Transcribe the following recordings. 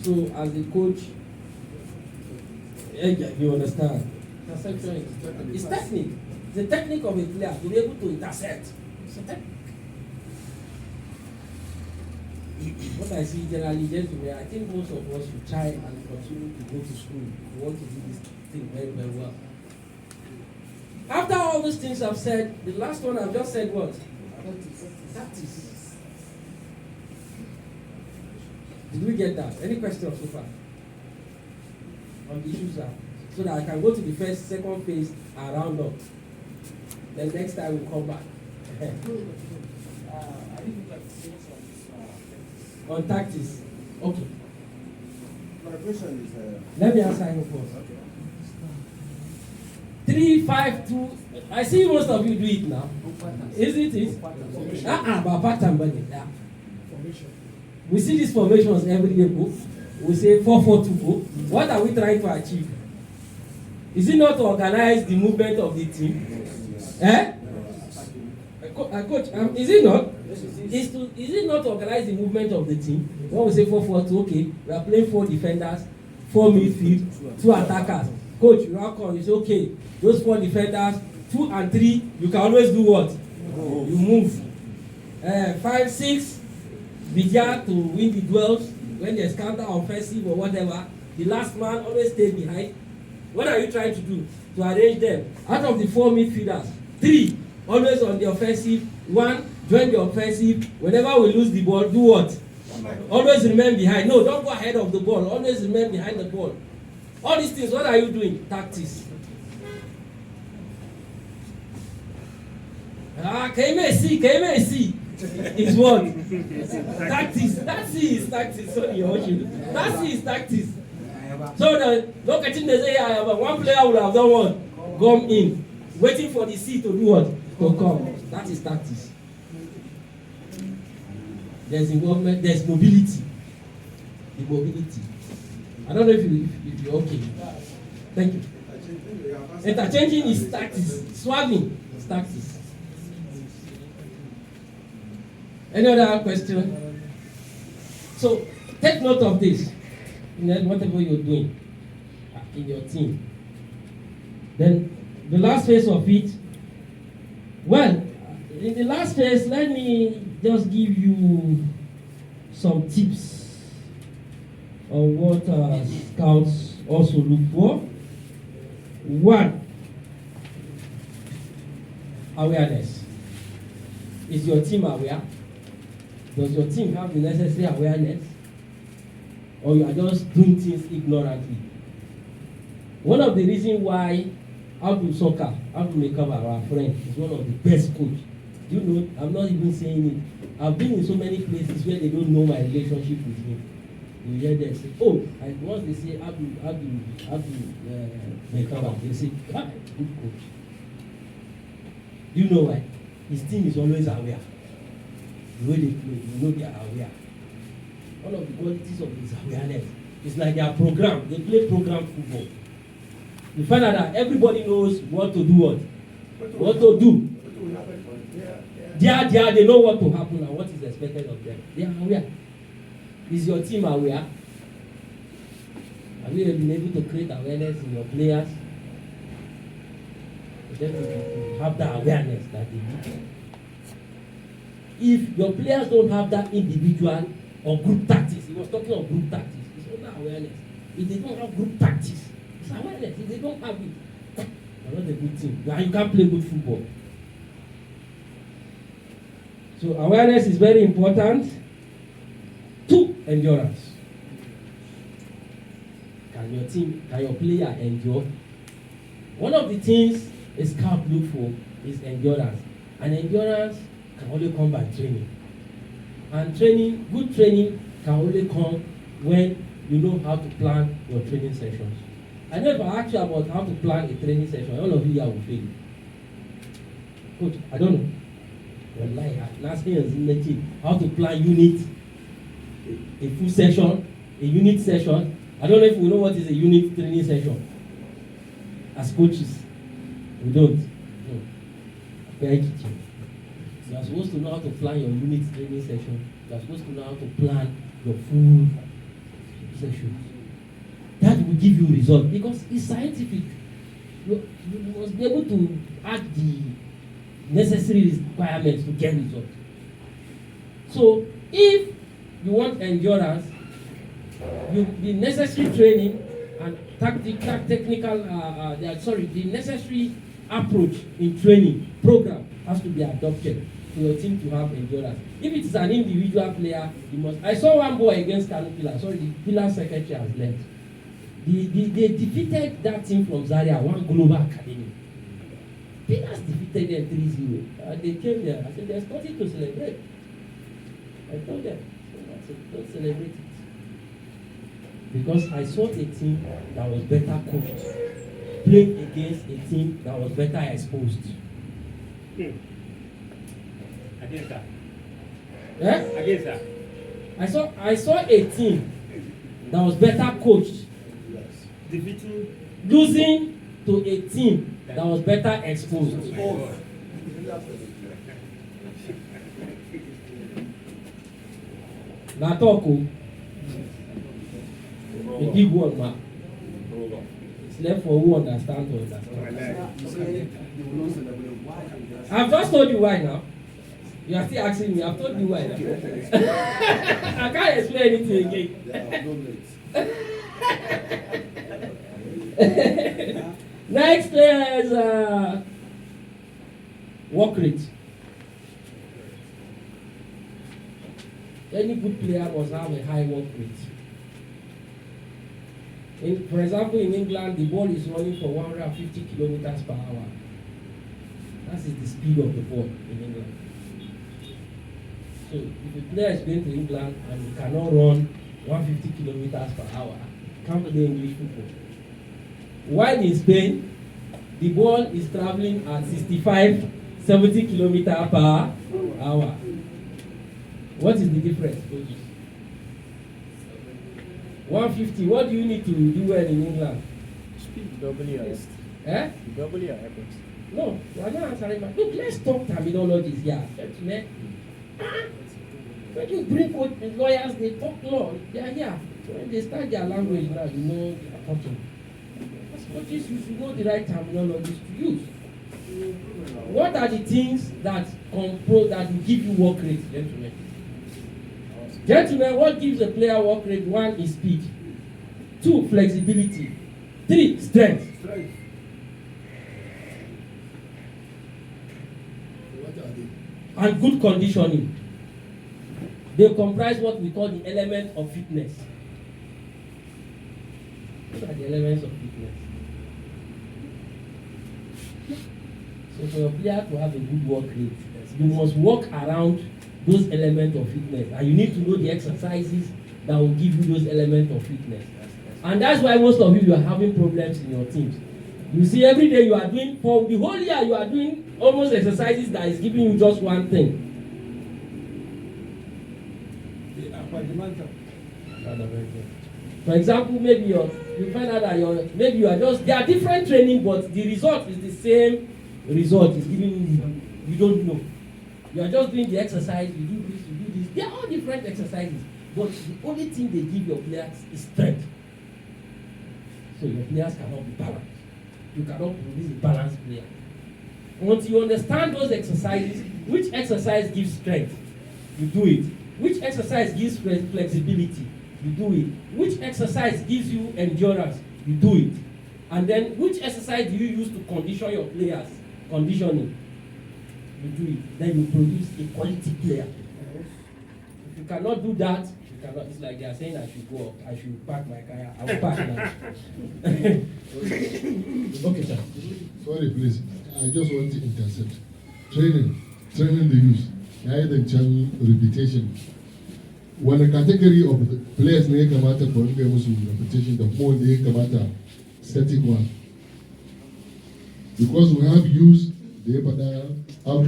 So as a coach, you understand? Interception is technique. It's a technique of a player to be able to intercept. It's a technique. What I see generally, gentlemen, I think most of us should try and continue to go to school. We want to do this thing very, very well. After all those things I've said, the last one I've just said what? Tactics. Did we get that? Any questions so far? On the issues now? So that I can go to the first, second phase and round up. Then next time we'll come back. I didn't like to say on tactics. Okay. My question is... Let me answer him first. Okay. 3, 5, 2. I see most of you do it now. Isn't it? But pattern, but yeah. We see these formations every day. We say 4-4-2. What are we trying to achieve? Is it not to organize the movement of the team? Eh? Coach, is it not? Is it not to organize the movement of the team? When we say 4-4-2, okay, we are playing 4 defenders, 4 midfield, 2 attackers. Coach, you now come, you say, okay, those 4 defenders, 2 and 3, you can always do what? You move. 5, 6, be there to win the duels. When there's counter offensive or whatever, the last man always stay behind. What are you trying to do? To arrange them. Out of the 4 midfielders, 3 always on the offensive, 1 join the offensive. Whenever we lose the ball, do what? Always remain behind. No, don't go ahead of the ball. Always remain behind the ball. All these things, what are you doing? Tactics. KMC is what? Tactics. That C is tactics. Sorry, that C is tactics. So the look at they say, one player would have done what? Gone in, waiting for the C to do what? To come. That is tactics. There's involvement. There's mobility. The mobility. I don't know if you're okay. Thank you. Interchanging is tactics. Swagging is tactics. Any other question? So take note of this in whatever you're doing in your team. Then the last phase of it. Well, in the last phase, let me just give you some tips on what scouts also look for. 1, awareness. Is your team aware? Does your team have the necessary awareness? Or you are just doing things ignorantly? One of the reasons why Abdul Makaba, our friend, is one of the best coaches. Do you know? I'm not even saying it. I've been in so many places where they don't know my relationship with him. You hear them say, oh, and once they say Abdul Makaba, they say, ah, good coach. Do you know why? His team is always aware. The way they play, you know they are aware. One of the qualities of his awareness is like their program. They play program football. You find out that everybody knows what to do, what to do. They know what to happen and what is expected of them. They are aware. Is your team aware? Have you been able to create awareness in your players? For them to have that awareness that they need. If your players don't have that individual or group tactics, he was talking of group tactics, it's not awareness. If they don't have group tactics, it's awareness. If they don't have it, they're not a good team. Now you can't play good football. So awareness is very important. 2, endurance. Can your player endure? One of the things a scout look for is endurance. And endurance can only come by training. And good training can only come when you know how to plan your training sessions. I know if I ask you about how to plan a training session, all of you here will fail. Coach, I don't know. Wallahi, last year is in the team. How to plan unit, a full session, a unit session. I don't know if we know what is a unit training session. As coaches, we don't. No. You are supposed to know how to plan your unit training session. You are supposed to know how to plan your full threshold. That will give you result because it's scientific. You must be able to add the necessary requirements to get result. So if you want endurance, the necessary training and the necessary approach in training program has to be adopted for your team to have endurance. If it is an individual player, you must. I saw one boy against Kano Pillar. Sorry, the Pillar secretary has left. They defeated that team from Zaria, one global academy. Pillars defeated them 3-0. They came there. I said, there's nothing to celebrate. I told them, don't celebrate it. Because I saw a team that was better coached, playing against a team that was better exposed. Against that. Yeah? Against that. I saw a team that was better coached, defeating, losing to a team that was better exposed. Na talk o. A big one, ma. It's left for who understand to understand. I've just told you why now. You are still asking me. I've told you why now. I can't explain anything again. Next is work rate. Any good player must have a high work rate. For example, in England, the ball is running for 150 kilometers per hour. That is the speed of the ball in England. So if a player is going to England and he cannot run 150 kilometers per hour, he can't play English football. While in Spain, the ball is traveling at 65, 70 kilometers per hour. What is the difference, coaches? 150, what do you need to do well in England? Speed doubly highest. Eh? Doubly highest. No, you are not answering my. Look, let's talk terminologies here. Gentlemen. When you bring lawyers, they talk law. They are here. So when they start their language now, you know they are talking. As coaches, you should know the right terminologies to use. What are the things that will give you work rate, gentlemen? Gentlemen, what gives a player work rate? 1 is speed. 2, flexibility. 3, strength. And good conditioning. They comprise what we call the element of fitness. What are the elements of fitness? So for your player to have a good work rate, you must work around those elements of fitness, and you need to know the exercises that will give you those elements of fitness. And that's why most of you are having problems in your teams. You see, every day you are doing, for the whole year you are doing almost exercises that is giving you just one thing. For example, maybe you find out that maybe you are just, there are different training, but the result is the same result is giving you don't know. You are just doing the exercise, you do this. They are all different exercises, but the only thing they give your players is strength. So your players cannot be balanced. You cannot produce a balanced player. Once you understand those exercises, which exercise gives strength, you do it. Which exercise gives flexibility, you do it. Which exercise gives you endurance, you do it. And then which exercise do you use to condition your players? Conditioning. You do it. Then you produce a quality player. If you cannot do that, you cannot. It's like they are saying I should go up. I should park my car. I will park now. Okay, sir. Sorry, please. I just want to intercept. Training the youth. Either channel repetition. When a category of the players may come out for repetition, the more they come out static one. Because we have youth, they up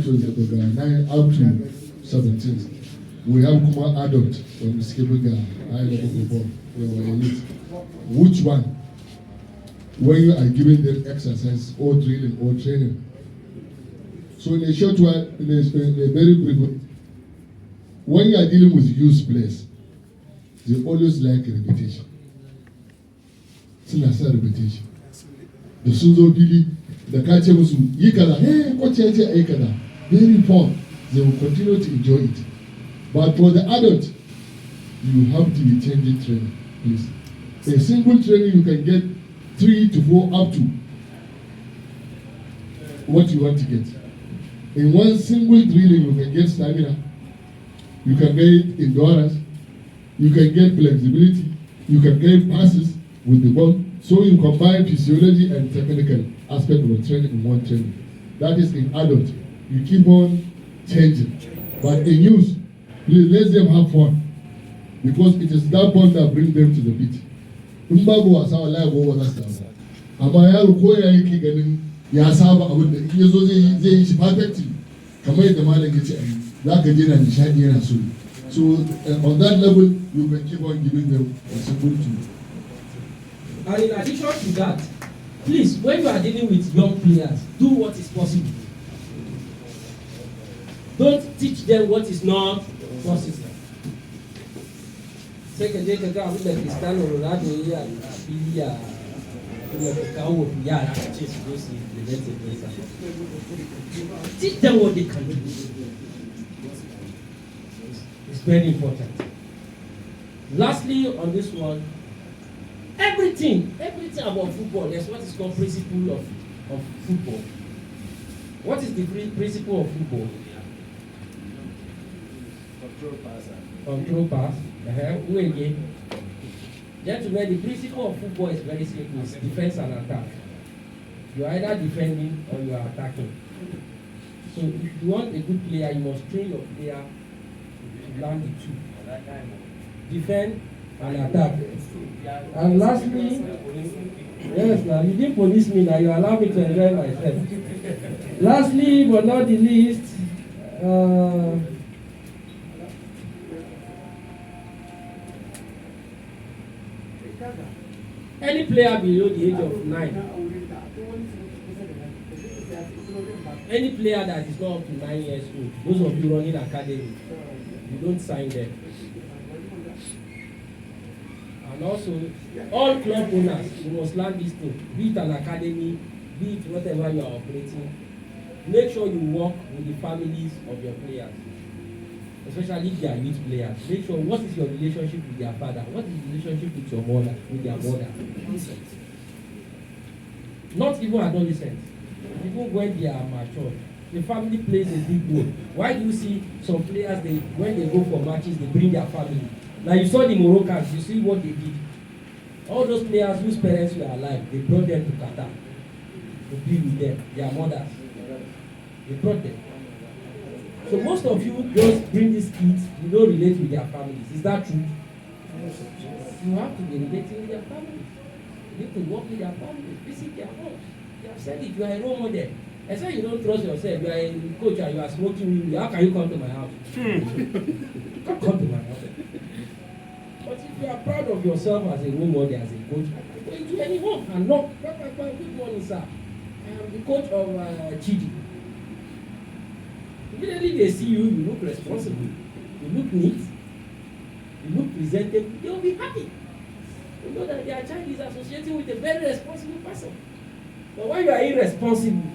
to 9 up to 17. We have come adult when we skip high level football. Elite. Which one? When you are giving them exercise or drilling or training. So in a short while, in a very brief way, when you are dealing with youth players, they always like repetition. suna son repetition da sun zo fili da ka ce musu yi kaza coach ya ce ai kaza very fun, they will continue to enjoy it. But for the adult, you have to be changing training, please. A single training you can get 3 to 4 up to what you want to get. In one single drilling, you can get stamina, you can get endurance, you can get flexibility, you can get passes with the ball. So you combine physiology and technical aspect of the training in one training. That is in adult. You keep on changing. But in youth, please let them have fun. Because it is that fun that brings them to the beat. In babu wasa wallahi gobe za su samu. Amma yaro ko ya yake ganin ya saba abin da in yazo zai yi shi perfectly. Kamar yadda malam ya ce ai za ka je na nishadi yana so. So on that level you can keep on giving them a simple tool. And in addition to that, please, when you are dealing with young players, do what is possible. Don't teach them what is not possible. Sai ka je ka ga abin da Cristiano Ronaldo ya yi a fili a kuma ka kawo yara a ce su zo su implementing nesa. Teach them what they can do. It's very important. Lastly, on this one, everything about football, there's what is called principle of football. What is the principle of football? Control pass. Who again? Gentlemen, the principle of football is very simple. It's defense and attack. You are either defending or you are attacking. So if you want a good player, you must train your player to learn the two. Defend and attack. And lastly, yes, now you didn't police me now, you allow me to enjoy myself. Lastly, but not the least, any player below the age of 9, any player that is not up to 9 years old, those of you running academy, you don't sign them. And also, all club owners, you must learn this thing. Be it an academy, be it whatever you are operating. Make sure you work with the families of your players, especially if they are youth players. Make sure what is your relationship with their father, what is the relationship with your mother, with their mother. Not even adolescents, even when they are mature. The family plays a big role. Why do you see some players, when they go for matches, they bring their family? Now you saw the Moroccans, you see what they did. All those players whose parents were alive, they brought them to Qatar to be with them, their mothers. They brought them. So most of you just bring these kids, you don't relate with their families. Is that true? You have to be relating with their families. You need to work with their families, visit their homes. You have said it, you are a role model. I said you don't trust yourself, you are a coach and you are smoking weed. How can you come to my house? You can't come to my house. But if you are proud of yourself as a role model, as a coach, go into any home and knock. Good morning, sir. I am the coach of Chidi. Immediately they see you, you look responsible, you look neat, you look presentable, they will be happy. You know that their child is associating with a very responsible person. But when you are irresponsible,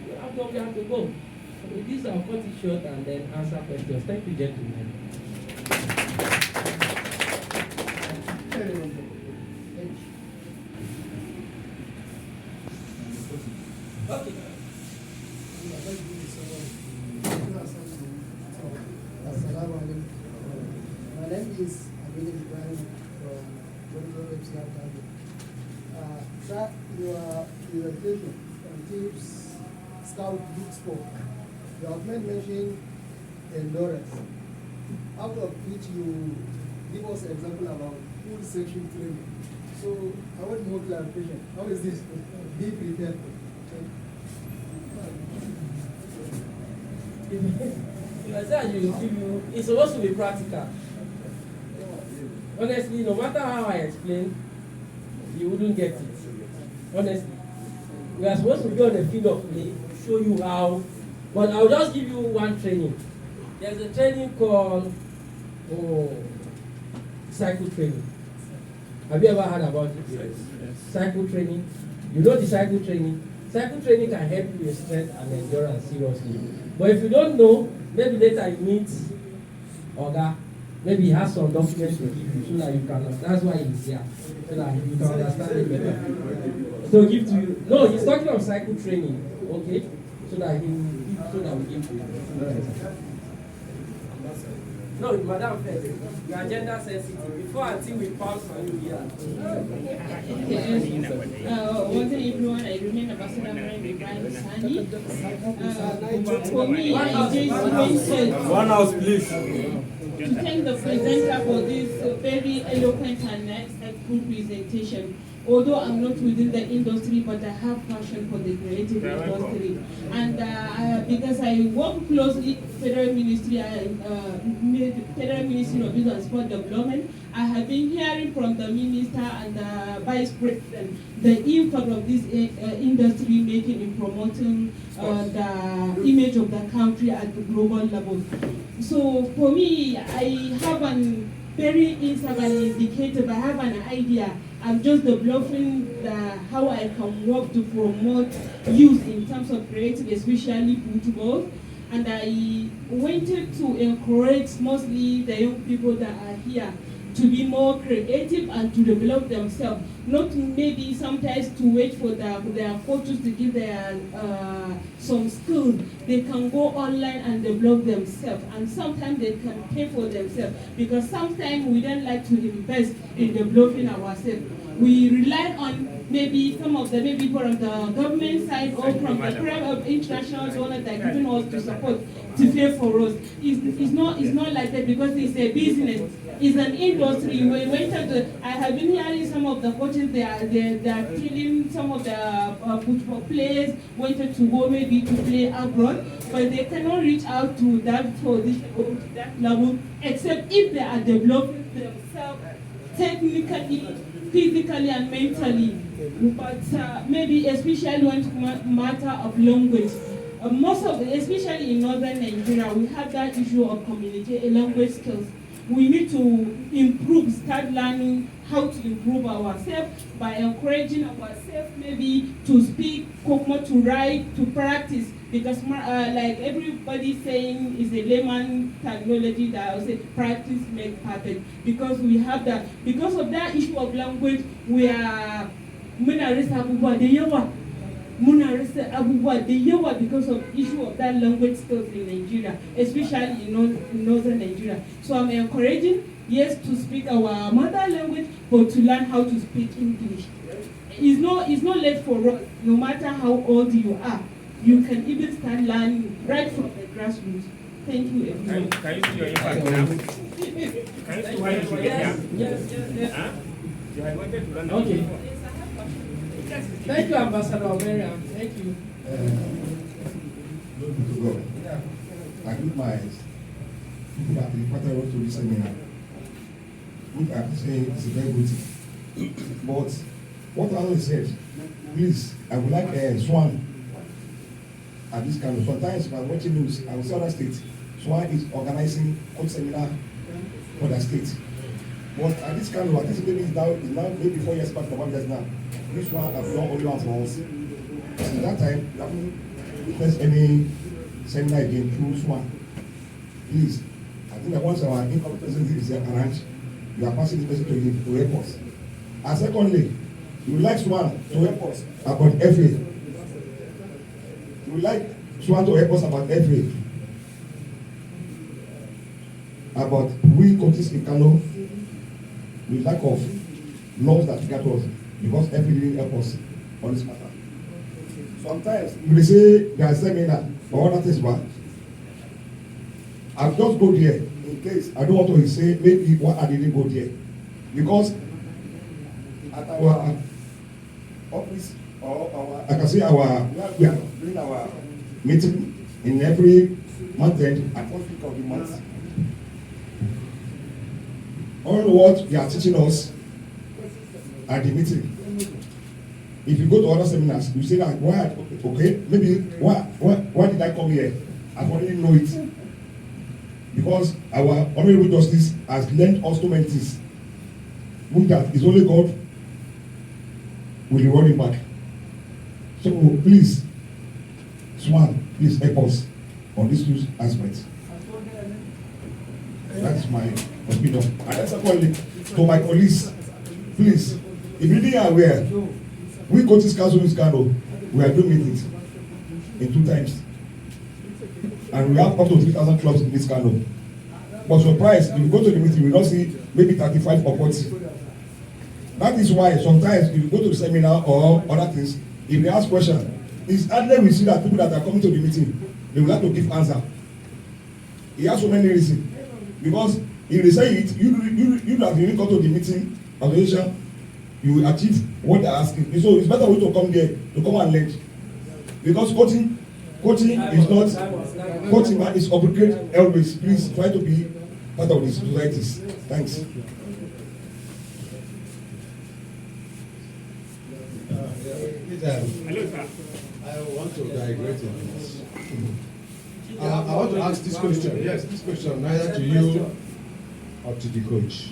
you have nowhere to go. So with this, I'll cut it short and then answer questions. Thank you, gentlemen. Okay. My name is Abdulgafar Oladimeji. Sir, your education on tips, scout, big sport. You have mentioned endurance. Out of which you give us an example about full session training. So I want more clarification. How is this? Be prepared. It's supposed to be practical. Honestly, no matter how I explain, you wouldn't get it. Honestly. We are supposed to be on the field of play, show you how, but I'll just give you one training. There's a training called cycle training. Have you ever heard about it? Yes. Cycle training. You know the cycle training. Cycle training can help you with strength and endurance seriously. But if you don't know, maybe later you meet Oga. Maybe he has some documents to give you so that you can. That's why he's here, so that you can understand it better. So give to you. No, he's talking of cycle training. Okay, so that we give to you. No, madam first. You are gender sensitive. Before I think we pause for you here. Welcome everyone. I remain Ambassador Mariam Sani. For me, I just wanted One house, please. to thank the presenter for this very eloquent and insightful presentation. Although I'm not within the industry, but I have passion for the creative industry. And because I work closely with Federal Ministry of Youth and Sport Development, I have been hearing from the Minister and the Vice President the impact of this industry making in promoting the image of the country at the global level. So for me, I have an very indicative, I have an idea. I'm just developing how I can work to promote youth in terms of creative, especially football. And I wanted to encourage mostly the young people that are here to be more creative and to develop themselves. Not maybe sometimes to wait for their coaches to give their some skills. They can go online and develop themselves, and sometimes they can pay for themselves, because sometimes we don't like to invest in developing ourselves. We rely on maybe some of the maybe from the government side or from the private international donors that are giving us to support to pay for us. It's not like that, because it's a business. It's an industry. We went to, I have been hearing some of the coaches, they are training some of the football players, wanted to go maybe to play abroad, but they cannot reach out to that position or to that level, except if they are developing themselves technically, physically and mentally. But maybe especially when it's matter of language. Most of it, especially in northern Nigeria, we have that issue of communication, language skills. We need to improve, start learning how to improve ourselves by encouraging ourselves maybe to speak, to write, to practice. Because like everybody saying is a layman technology that I would say practice makes perfect. Because we have that, because of that issue of language, we are because of issue of that language skills in Nigeria, especially in northern Nigeria. So I'm encouraging, yes, to speak our mother language, but to learn how to speak English. It's not late for us, no matter how old you are. You can even start learning right from the grassroots. Thank you, everyone. Can you see your impact now? Can you see why you should get here? Yes. Huh? You had wanted to learn. Okay. Thank you, Ambassador Mariam. Thank you. Glory to God. I give my people that the father wrote to this seminar, which I'm saying is a very good thing. But what I always said, please, I would like Swan at this kind of. Sometimes if I'm watching news, I will see other states. Swan is organizing coach seminar for the state. But at this kind of, I think maybe it's now maybe 4 years back, 5 years now. This one I've done only one for us. Since that time, we haven't witnessed any seminar again through Swan. Please, I think that once our income president is arranged, you are passing this message to him to help us. And secondly, we would like Swan to help us about FA. We would like Swan to help us about FA. About we coaches in Kano, with lack of laws that get us, because FA didn't help us on this matter. Sometimes we say there are seminar or other things, but I'll just go there in case I don't want to say maybe why I didn't go there, because at our office or our, I can say we are doing our meeting in every month end at 1st week of the month. All what they are teaching us at the meeting. If you go to other seminars, you say that why? Okay, maybe why did I come here? I already know it, because our honorable justice has learned us so many things. book that is only God will be running back. So please, Swan, please help us on this two aspects. That's my opinion. And secondly, to my colleagues, please, if you didn't aware, we coaches council in Scandal, we are doing meetings in 2 times. And we have up to 3,000 clubs in this Scandal. But surprise, if you go to the meeting, we don't see maybe 35 or 40. That is why sometimes if you go to the seminar or other things, if they ask questions, it's hardly we see that people that are coming to the meeting, they will have to give answer. He has so many reasons. Because if they say it, you that you come to the meeting, association, you will achieve what they're asking. So it's better for you to come there, to come and learn. Because coaching is not, coaching is obligate always. Please try to be part of the societies. Thanks. Hello, sir. I want to digress on this. I want to ask this question. Yes, this question neither to you or to the coach.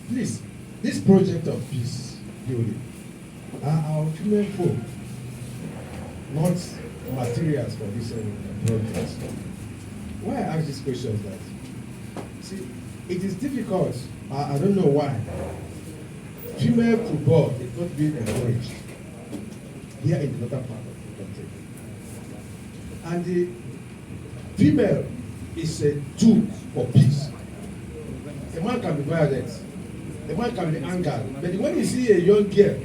Please, this project of peace building are our female folk, not materials for this project. Why I ask this question is that, see, it is difficult. I don't know why. Female football is not being encouraged here in the northern part of the country. And the female is a tool for peace. A man can be violent, a man can be angry, but when you see a young girl,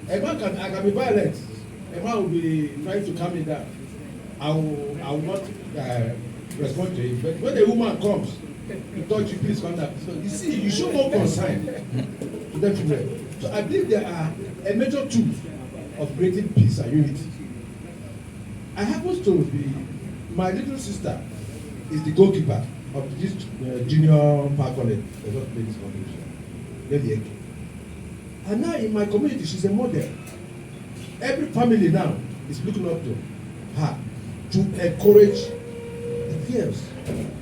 a man can be violent, a man will be trying to calm me down. I will not respond to it, but when a woman comes to touch you, please come down. So you see, you show more concern to them female. So I believe there are a major tool of creating peace and unity. I happen to be, my little sister is the goalkeeper of this junior park college. I just play this competition. And now in my community, she's a model. Every family now is looking up to her to encourage the girls.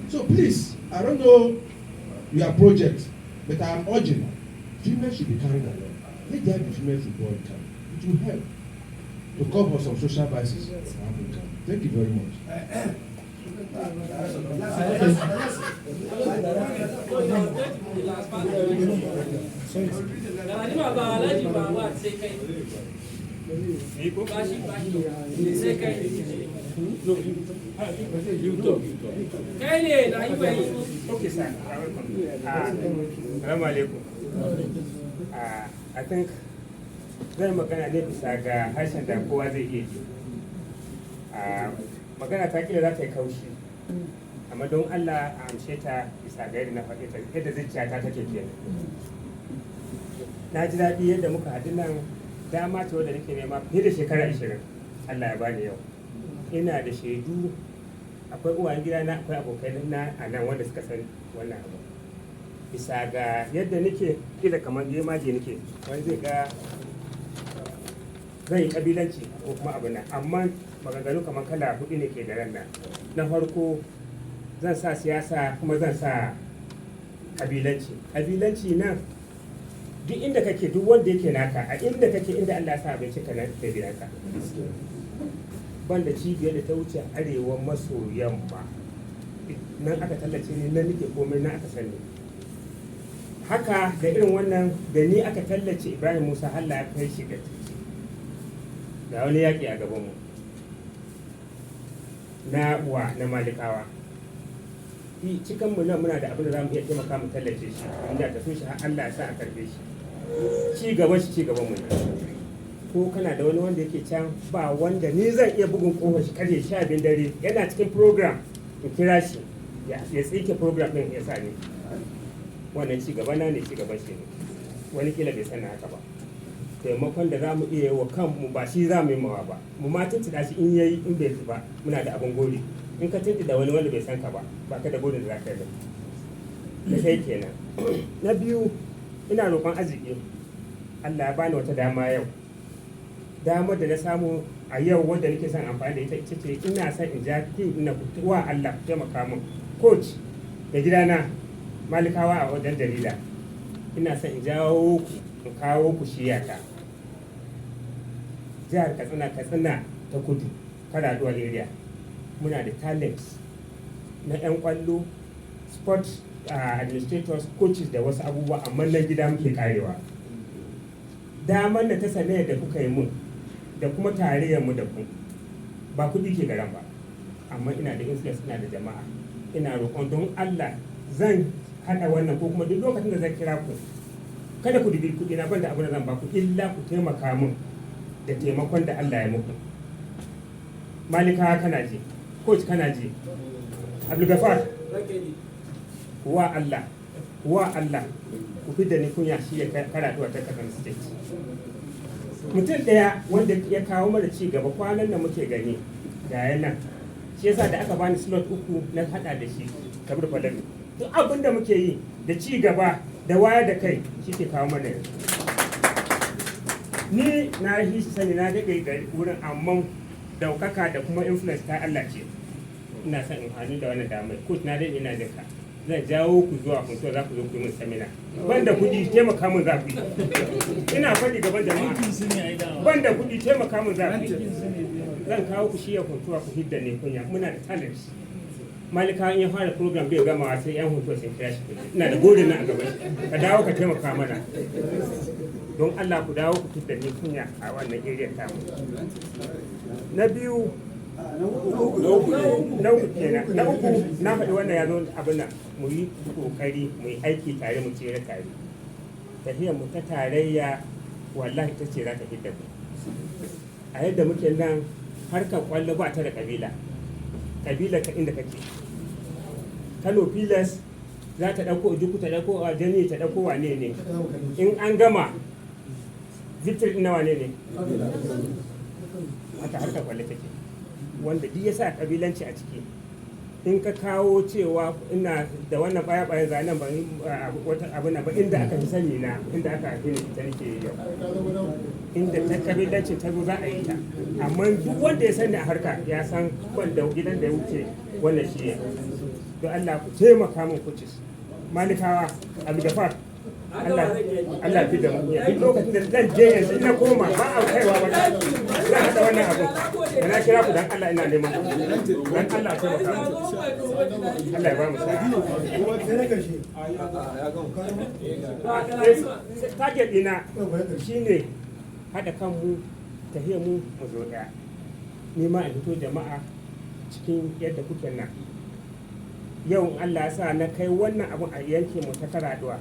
So please, I don't know your project, but I am urging females should be carried along. Let there be female football camp. It will help to cover some social vices in Africa. Thank you very much. Okay, sir. Assalamu alaikum. I think zan magana ne bisa ga harshen da kowa zai iya ji. Magana ta kila za ta yi kaushi, amma don Allah a amshe ta bisa ga yadda na faɗi ta yadda zuciyata take kenan. Na ji daɗi yadda muka haɗu nan, dama ce wadda nake nema fiye da shekara 20 Allah ya bani yau. Ina da shaidu, akwai uwayen gidana, akwai abokai na a nan wanda suka san wannan abu. Bisa ga yadda nake kila kamar jemaje nake, wani zai ga zai yi kabilanci ko kuma abu nan, amma maganganu kamar kala 4 ne ke da ran nan. Na farko zan sa siyasa kuma zan sa kabilanci. Kabilanci nan duk inda kake, duk wanda yake naka, a inda kake, inda Allah ya sa abinci ka nan da biyanka. Banda cibiyar da ta wuce arewa maso yamma, nan aka tallace ni, nan nake komai, nan aka sani. Haka da irin wannan da ni aka tallace Ibrahim Musa, Allah ya kai shi ga wani yaƙi a gabanmu na uwa na malikawa. Cikinmu nan muna da abin da za mu iya taimaka mu tallace shi, inda ta so shi har Allah ya sa a karbe shi. Ci gaban mu ne. Ko kana da wani wanda yake can, ba wanda ni zan iya bugun kofar shi karye 12 dare yana cikin program in kira shi ya tsike program din ya sa ni. Wannan ci gaba na ne, ci gaban shi ne. Wani kila bai sani haka ba. Taimakon da za mu iya yi wa kanmu ba shi za mu yi mawa ba. Mu ma tuntuɗa shi in yayi, in bai ba muna da abin gori. In ka tuntuɗa wani wanda bai san ka ba, ba ka da godin da za ka yi. Da kai kenan. Na biyu, ina roƙon arziki. Allah ya bani wata dama yau. Damar da na samu a yau wanda nake son amfani da ita ce ina son in ja ina wa Allah taimaka min. Coach da gidana malikawa a wajen jarida ina son in jawo ku in kawo ku shiyata jihar katsina ta kudu karaduwar area muna da talents na 'yan kwallo sports administrators coaches da wasu abubuwa amma na gida muke karewa damar da ta sane da kuka yi mun da kuma tarayyar mu da ku ba kudi ke garan ba amma ina da influence ina da jama'a ina roƙon don Allah zan hada wannan ko kuma duk lokacin da zan kira ku kada ku dubi kudi na banda abin da zan ba ku illa ku taimaka mun da taimakon da Allah ya muku malika kana ji coach kana ji Abdulgafar wa Allah ku fi da ni kunya shi ya karatu ta kasan state mutum daya wanda ya kawo mana ci gaba kwanan da muke gani ga nan shi yasa da aka bani slot 3 na hada da shi kabir falami duk abin da muke yi da ci gaba da waya da kai shi ke kawo mana ni na yi sani na daɗe ga wurin amma daukaka da kuma influence ta Allah ce ina son in hannu da wannan damar coach na daɗe ina jinka zan jawo ku zuwa kun za ku zo ku yi min samina banda kuɗi taimaka min za ku yi ina faɗi gaban jama'a banda kuɗi taimaka min za ku yi zan kawo ku shiya kuntuwa ku hidda ne kunya muna da talent malika in ya fara program bai gamawa sai yan hutu sun kira shi ina da gode na a gaban ka dawo ka taimaka mana don Allah ku dawo ku hidda ne kunya a wannan area tamu na biyu na uku kenan na uku na faɗi wannan ya zo abin nan mu yi kokari mu yi aiki tare mu tsere tare tafiyar mu ta tarayya wallahi ta ce za ta hidda ku a yadda muke nan harkar kwallo ba ta da kabila ka inda kake Kano Pilas za ta ɗauko Ojukwu ta ɗauko Jani ta ɗauko wane ne in an gama victory ɗin na wane ne haka harkar kwallo take wanda duk ya sa kabilanci a ciki in ka kawo cewa ina da wannan baya bayan zanen ba wata abu na ba inda aka fi sani na inda aka fi ita nake yau inda ta kabilanci ta zo za a yi ta amma duk wanda ya sani a harka ya san wanda gidan da ya wuce wannan shi ya don Allah ku taimaka min kucis malikawa Abdulgafar Allah fi da mu ya duk lokacin da zan je yanzu ina koma ba a kaiwa ba zan hada wannan abu da na kira ku dan Allah ina neman ku dan Allah ta maka Allah ya ba mu sa'a target dina shine hada kanmu tahiyar mu mu zo daya ni ma in fito jama'a cikin yadda kuke nan yau Allah ya sa na kai wannan abun a yanke mu ta karaduwa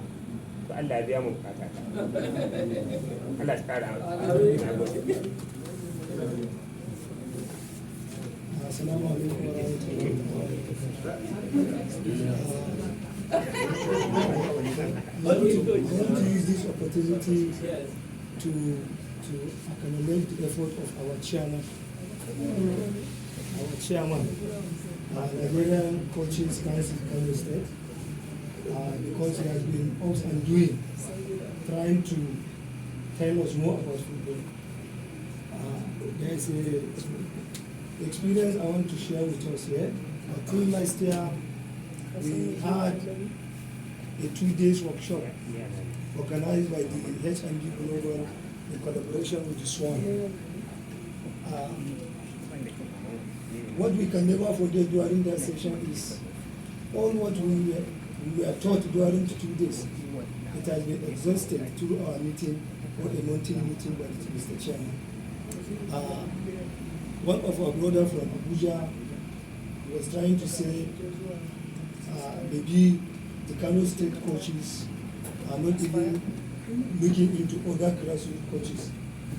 to Allah ya biya mu bukata ta Allah ya kara Assalamu alaikum wa rahmatullahi I want to use this opportunity to acknowledge the effort of our chairman, Nigerian Coaches Council Kano State, because he has been up and doing, trying to tell us more about football. There's a experience I want to share with us here. I think last year we had a 2-day workshop organized by the H&G Global in collaboration with the Swan. What we can never forget during that session is all what we were taught during the 2 days. It has been exhausted through our meeting or a monthly meeting by Mr. Chairman. One of our brothers from Abuja was trying to say maybe the Kano State coaches are not even looking into other grassroots coaches.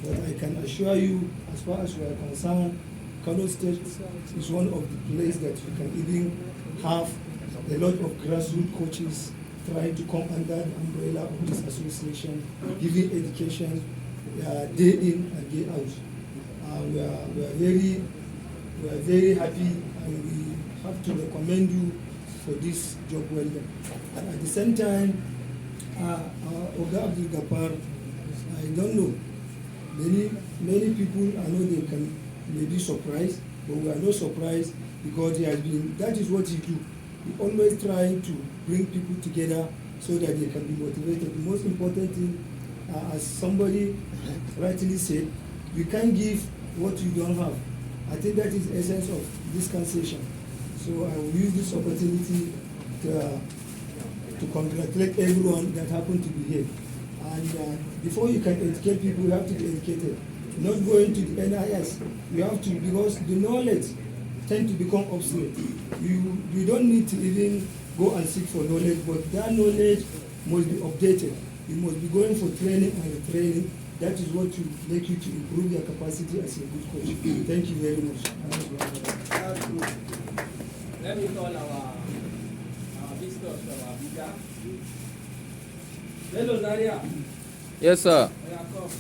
But I can assure you, as far as we are concerned, Kano State is one of the places that you can even have a lot of grassroots coaches trying to come under the umbrella of this association, giving education day in and day out. We are very happy, and we have to recommend you for this job well done. And at the same time, Oga Abdulgafar, I don't know, many people I know they can maybe surprised, but we are not surprised because he has been, that is what he do. We always trying to bring people together so that they can be motivated. The most important thing, as somebody rightly said, you can't give what you don't have. I think that is the essence of this conversation. So I will use this opportunity to congratulate everyone that happened to be here. And before you can educate people, you have to be educated. Not going to the NIS. You have to, because the knowledge tend to become obsolete. You don't need to even go and seek for knowledge, but that knowledge must be updated. You must be going for training and retraining. That is what will make you to improve your capacity as a good coach. Thank you very much. Let me call our visitors from Abuja. Hello, Zaria. Yes, sir. Yeah, come.